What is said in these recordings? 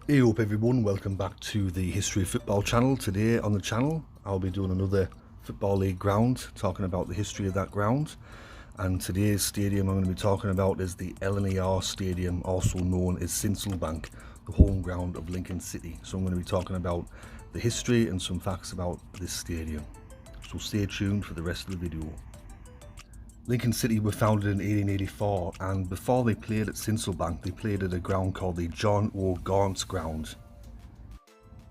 Hey up everyone, welcome back to the History of Football channel. Today on the channel I'll be doing another Football League ground, talking about the history of that ground. And today's stadium I'm going to be talking about is the LNER Stadium, also known as Sincil Bank, the home ground of Lincoln City. So I'm going to be talking about the history and some facts about this stadium. So stay tuned for the rest of the video. Lincoln City were founded in 1884, and before they played at Sincil Bank, they played at a ground called the John O. Gaunt's ground.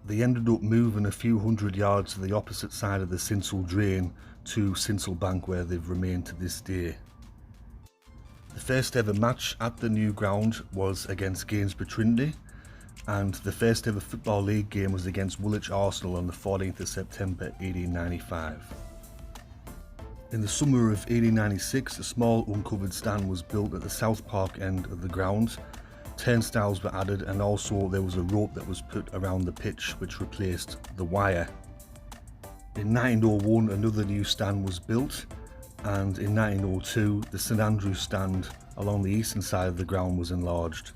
They ended up moving a few hundred yards to the opposite side of the Sincil drain to Sincil Bank, where they've remained to this day. The first ever match at the new ground was against Gainsborough Trinity, and the first ever Football League game was against Woolwich Arsenal on the 14th of September 1895. In the summer of 1896, a small uncovered stand was built at the South Park end of the ground. Turnstiles were added, and also there was a rope that was put around the pitch which replaced the wire. In 1901 another new stand was built, and in 1902 the St Andrew's stand along the eastern side of the ground was enlarged.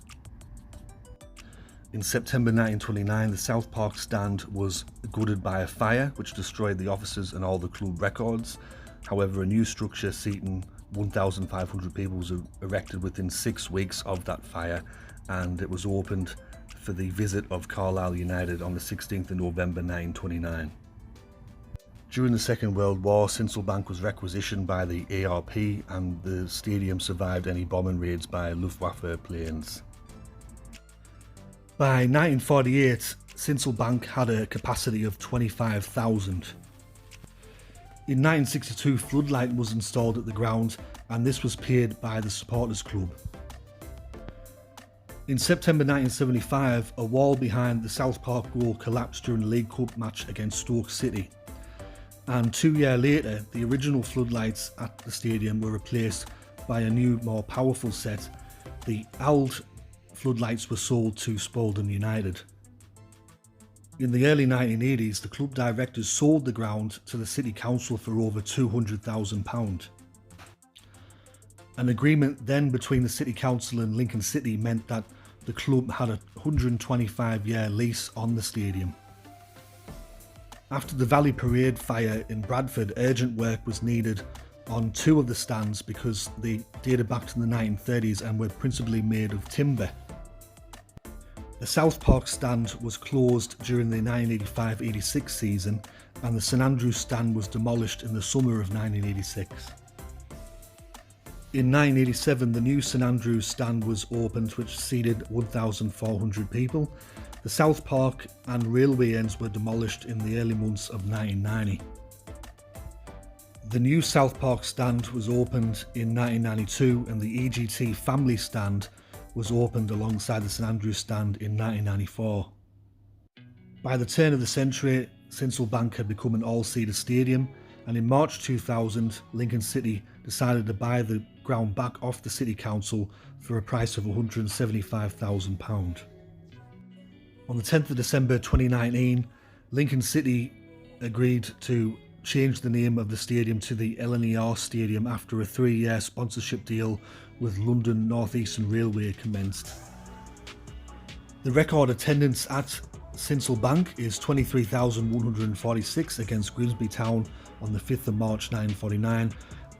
In September 1929 the South Park stand was gutted by a fire which destroyed the offices and all the club records. However, a new structure seating 1,500 people was erected within 6 weeks of that fire, and it was opened for the visit of Carlisle United on the 16th of November 1929. During the Second World War, Sincil Bank was requisitioned by the ARP, and the stadium survived any bombing raids by Luftwaffe planes. By 1948, Sincil Bank had a capacity of 25,000. In 1962, floodlight was installed at the ground, and this was paid by the supporters club. In September 1975, a wall behind the South Park goal collapsed during a League Cup match against Stoke City. And 2 years later, the original floodlights at the stadium were replaced by a new, more powerful set. The old floodlights were sold to Spalding United. In the early 1980s, the club directors sold the ground to the City Council for over £200,000. An agreement then between the City Council and Lincoln City meant that the club had a 125-year lease on the stadium. After the Valley Parade fire in Bradford, urgent work was needed on 2 of the stands because they dated back to the 1930s and were principally made of timber. The South Park stand was closed during the 1985-86 season, and the St Andrews stand was demolished in the summer of 1986. In 1987, the new St Andrews stand was opened, which seated 1,400 people. The South Park and railway ends were demolished in the early months of 1990. The new South Park stand was opened in 1992, and the EGT family stand was opened alongside the St Andrews stand in 1994. By the turn of the century, Sincil Bank had become an all-seater stadium, and in March 2000, Lincoln City decided to buy the ground back off the City Council for a price of £175,000. On the 10th of December 2019, Lincoln City agreed to change the name of the stadium to the LNER Stadium after a 3-year sponsorship deal with London North Eastern Railway commenced. The record attendance at Sincil Bank is 23,146 against Grimsby Town on the 5th of March 1949.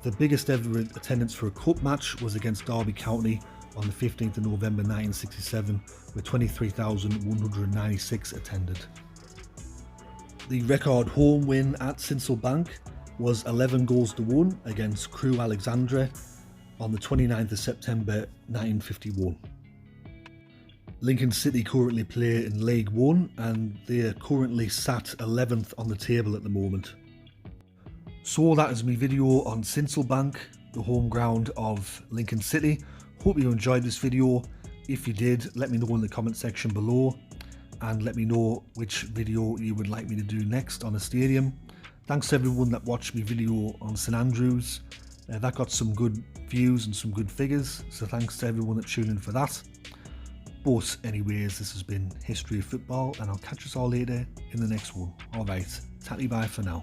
The biggest ever attendance for a cup match was against Derby County on the 15th of November 1967, where 23,196 attended. The record home win at Sincil Bank was 11-1 against Crewe Alexandra on the 29th of September 1951. Lincoln City currently play in League One, and they are currently sat 11th on the table at the moment. So that is my video on Sincil Bank, the home ground of Lincoln City. Hope you enjoyed this video. If you did, let me know in the comment section below, and let me know which video you would like me to do next on a stadium. Thanks to everyone that watched my video on St Andrews. That got some good views and some good figures, so thanks to everyone that tuned in for that. But anyways, this has been History of Football, and I'll catch us all later in the next one. Alright, tatty bye for now.